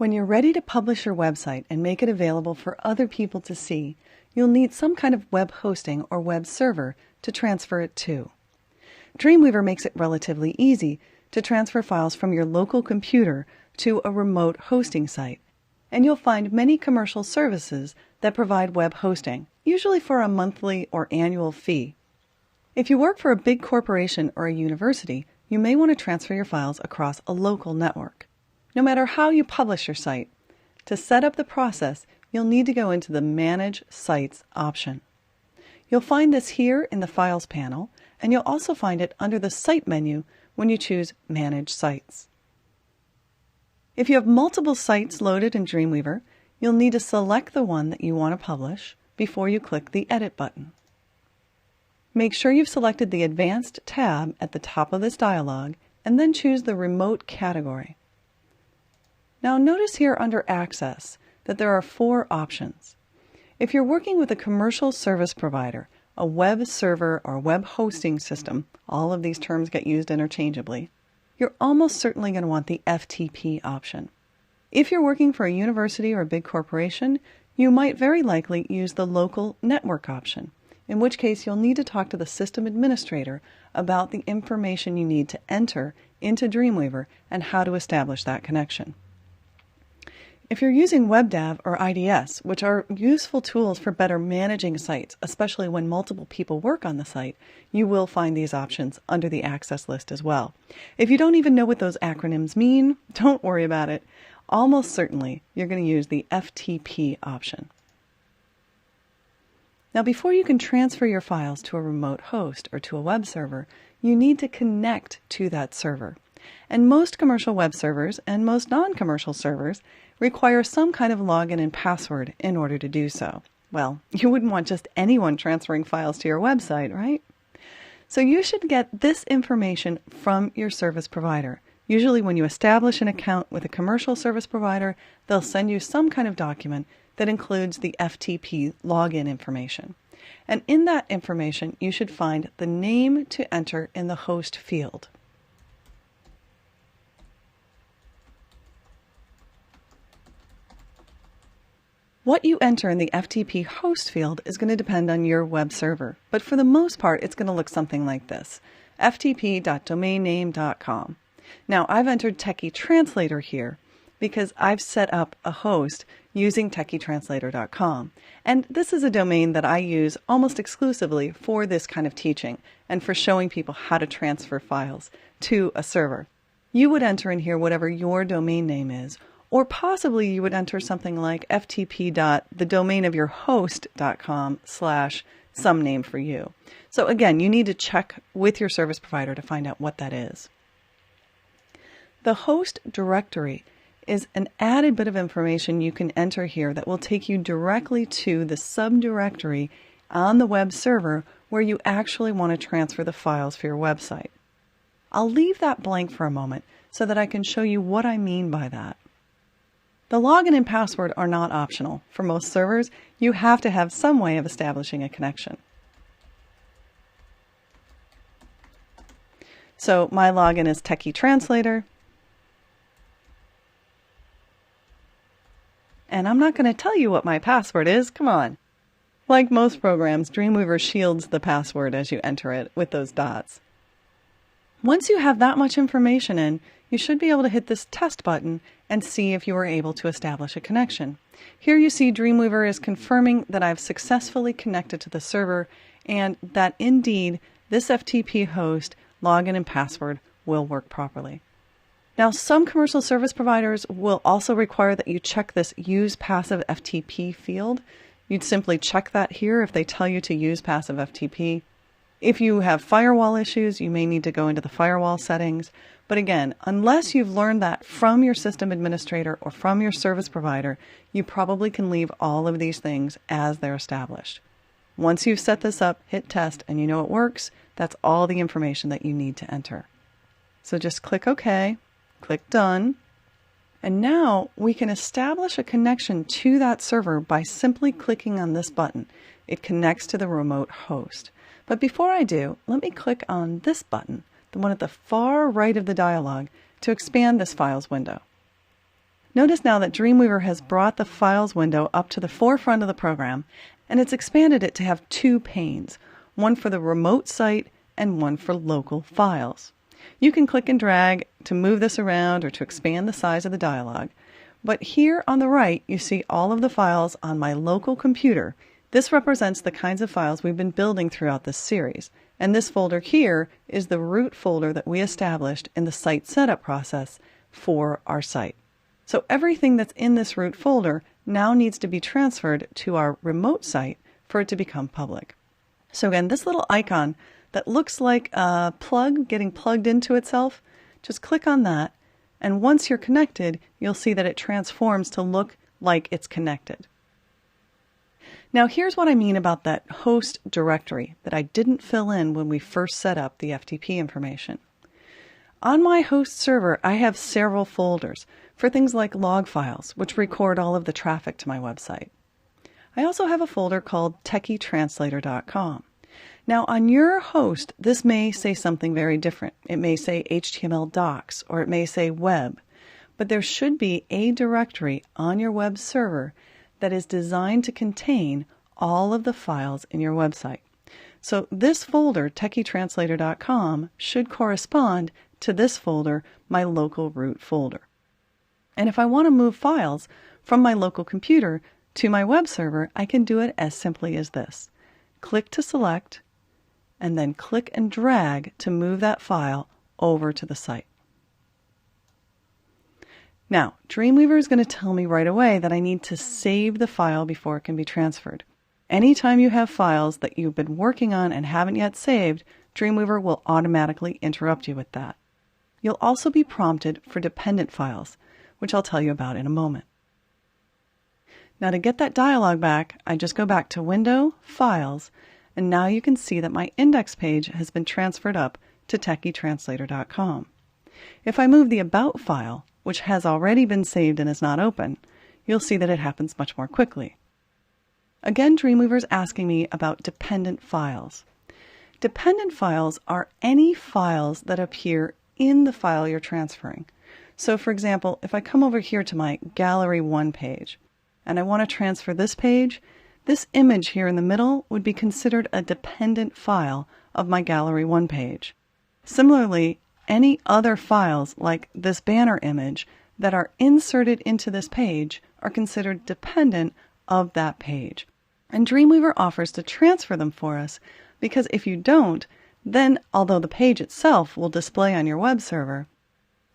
When you're ready to publish your website and make it available for other people to see, you'll need some kind of web hosting or web server to transfer it to. Dreamweaver makes it relatively easy to transfer files from your local computer to a remote hosting site, and you'll find many commercial services that provide web hosting, usually for a monthly or annual fee. If you work for a big corporation or a university, you may want to transfer your files across a local network. No matter how you publish your site, to set up the process, you'll need to go into the Manage Sites option. You'll find this here in the Files panel, and you'll also find it under the Site menu when you choose Manage Sites. If you have multiple sites loaded in Dreamweaver, you'll need to select the one that you want to publish before you click the Edit button. Make sure you've selected the Advanced tab at the top of this dialog, and then choose the Remote category. Now notice here under Access that there are 4 options. If you're working with a commercial service provider, a web server or web hosting system, all of these terms get used interchangeably, you're almost certainly going to want the FTP option. If you're working for a university or a big corporation, you might very likely use the Local Network option, in which case you'll need to talk to the system administrator about the information you need to enter into Dreamweaver and how to establish that connection. If you're using WebDAV or IDS, which are useful tools for better managing sites, especially when multiple people work on the site, you will find these options under the Access list as well. If you don't even know what those acronyms mean, don't worry about it. Almost certainly, you're going to use the FTP option. Now, before you can transfer your files to a remote host or to a web server, you need to connect to that server. And most commercial web servers and most non-commercial servers require some kind of login and password in order to do so. Well, you wouldn't want just anyone transferring files to your website, right? So you should get this information from your service provider. Usually when you establish an account with a commercial service provider, they'll send you some kind of document that includes the FTP login information. And in that information, you should find the name to enter in the host field. What you enter in the FTP host field is going to depend on your web server, but for the most part, it's going to look something like this: ftp.domainname.com. Now, I've entered Techie Translator here because I've set up a host using TechieTranslator.com, and this is a domain that I use almost exclusively for this kind of teaching and for showing people how to transfer files to a server. You would enter in here whatever your domain name is, or possibly you would enter something like ftp.thedomainofyourhost.com/some name for you. So again, you need to check with your service provider to find out what that is. The host directory is an added bit of information you can enter here that will take you directly to the subdirectory on the web server where you actually want to transfer the files for your website. I'll leave that blank for a moment so that I can show you what I mean by that. The login and password are not optional. For most servers, you have to have some way of establishing a connection. So my login is Techie Translator. And I'm not going to tell you what my password is. Come on. Like most programs, Dreamweaver shields the password as you enter it with those dots. Once you have that much information in, you should be able to hit this test button and see if you are able to establish a connection. Here you see Dreamweaver is confirming that I've successfully connected to the server and that indeed this FTP host login and password will work properly. Now, some commercial service providers will also require that you check this Use Passive FTP field. You'd simply check that here if they tell you to use Passive FTP. If you have firewall issues, you may need to go into the firewall settings. But again, unless you've learned that from your system administrator or from your service provider, you probably can leave all of these things as they're established. Once you've set this up, hit test, and you know it works, that's all the information that you need to enter. So just click OK, click Done, and now we can establish a connection to that server by simply clicking on this button. It connects to the remote host. But before I do, let me click on this button, the one at the far right of the dialog, to expand this Files window. Notice now that Dreamweaver has brought the Files window up to the forefront of the program, and it's expanded it to have two panes, one for the remote site and one for local files. You can click and drag to move this around or to expand the size of the dialog. But here on the right, you see all of the files on my local computer. This represents the kinds of files we've been building throughout this series. And this folder here is the root folder that we established in the site setup process for our site. So everything that's in this root folder now needs to be transferred to our remote site for it to become public. So again, this little icon that looks like a plug getting plugged into itself, just click on that, and once you're connected, you'll see that it transforms to look like it's connected. Now here's what I mean about that host directory that I didn't fill in when we first set up the FTP information. On my host server, I have several folders for things like log files, which record all of the traffic to my website. I also have a folder called TechieTranslator.com. Now on your host, this may say something very different. It may say HTML docs, or it may say web, but there should be a directory on your web server that is designed to contain all of the files in your website. So this folder, TechieTranslator.com, should correspond to this folder, my local root folder. And if I want to move files from my local computer to my web server, I can do it as simply as this. Click to select, and then click and drag to move that file over to the site. Now, Dreamweaver is going to tell me right away that I need to save the file before it can be transferred. Anytime you have files that you've been working on and haven't yet saved, Dreamweaver will automatically interrupt you with that. You'll also be prompted for dependent files, which I'll tell you about in a moment. Now to get that dialog back, I just go back to Window, Files, and now you can see that my index page has been transferred up to TechieTranslator.com. If I move the About file, which has already been saved and is not open, you'll see that it happens much more quickly. Again, Dreamweaver is asking me about dependent files. Dependent files are any files that appear in the file you're transferring. So for example, if I come over here to my Gallery 1 page, and I want to transfer this page, this image here in the middle would be considered a dependent file of my Gallery 1 page. Similarly, any other files like this banner image that are inserted into this page are considered dependent of that page. And Dreamweaver offers to transfer them for us because if you don't, then although the page itself will display on your web server,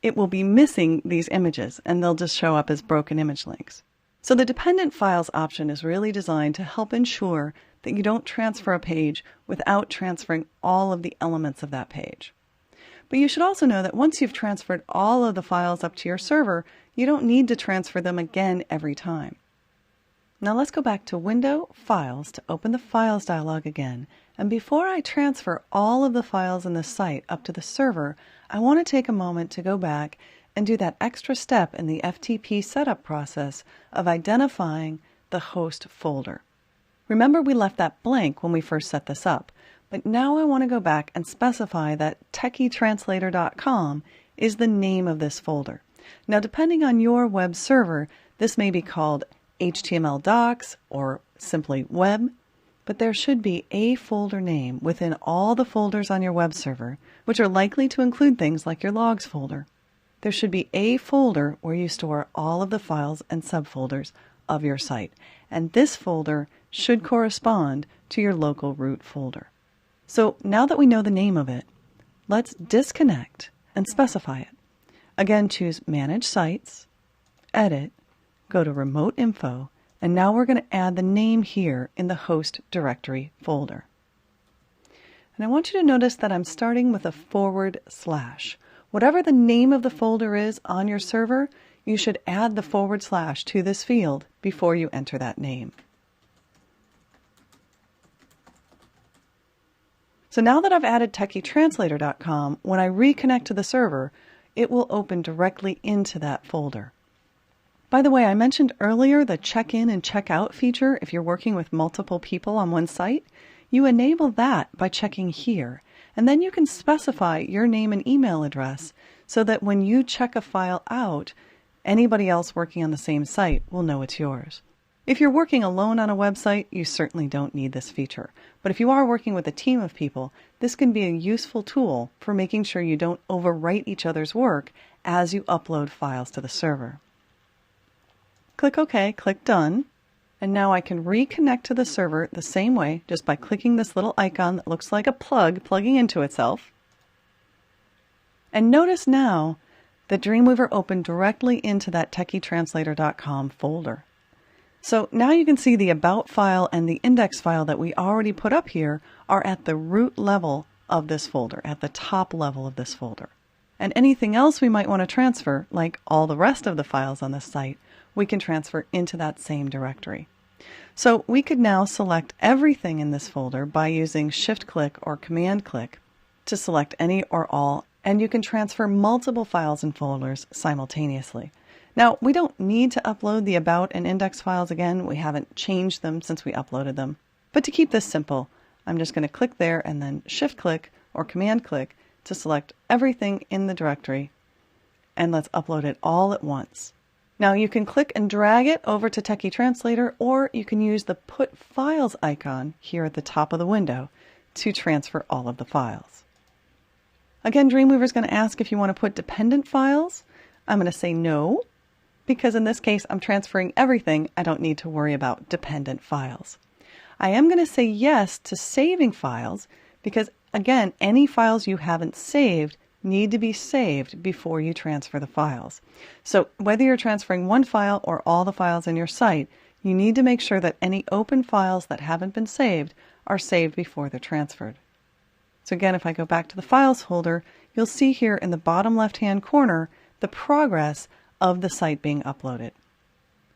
it will be missing these images and they'll just show up as broken image links. So the dependent files option is really designed to help ensure that you don't transfer a page without transferring all of the elements of that page. But you should also know that once you've transferred all of the files up to your server, you don't need to transfer them again every time. Now let's go back to Window, Files to open the Files dialog again. And before I transfer all of the files in the site up to the server, I want to take a moment to go back and do that extra step in the FTP setup process of identifying the host folder. Remember, we left that blank when we first set this up, but now I want to go back and specify that TechieTranslator.com is the name of this folder. Now, depending on your web server, this may be called HTML docs or simply web, but there should be a folder name within all the folders on your web server, which are likely to include things like your logs folder. There should be a folder where you store all of the files and subfolders of your site, and this folder should correspond to your local root folder. So now that we know the name of it, let's disconnect and specify it. Again, choose Manage Sites, Edit, go to Remote Info, and now we're going to add the name here in the host directory folder. And I want you to notice that I'm starting with a /. Whatever the name of the folder is on your server, you should add the / to this field before you enter that name. So now that I've added TechieTranslator.com, when I reconnect to the server, it will open directly into that folder. By the way, I mentioned earlier the check-in and check-out feature if you're working with multiple people on one site. You enable that by checking here, and then you can specify your name and email address so that when you check a file out, Anybody else working on the same site will know it's yours. If you're working alone on a website, you certainly don't need this feature. But if you are working with a team of people, this can be a useful tool for making sure you don't overwrite each other's work as you upload files to the server. Click OK, click Done, and now I can reconnect to the server the same way just by clicking this little icon that looks like a plug plugging into itself. And notice now that Dreamweaver opened directly into that TechieTranslator.com folder. So now you can see the About file and the index file that we already put up here are at the root level of this folder, at the top level of this folder. And anything else we might want to transfer, like all the rest of the files on this site, we can transfer into that same directory. So we could now select everything in this folder by using Shift-click or Command-click to select any or all, and you can transfer multiple files and folders simultaneously. Now, we don't need to upload the About and Index files again. We haven't changed them since we uploaded them. But to keep this simple, I'm just going to click there and then Shift-click or Command-click to select everything in the directory, and let's upload it all at once. Now, you can click and drag it over to Techie Translator, or you can use the Put Files icon here at the top of the window to transfer all of the files. Again, Dreamweaver is going to ask if you want to put dependent files. I'm going to say no, because in this case, I'm transferring everything. I don't need to worry about dependent files. I am going to say yes to saving files because, again, any files you haven't saved need to be saved before you transfer the files. So whether you're transferring one file or all the files in your site, you need to make sure that any open files that haven't been saved are saved before they're transferred. So again, if I go back to the Files folder, you'll see here in the bottom left-hand corner the progress of the site being uploaded.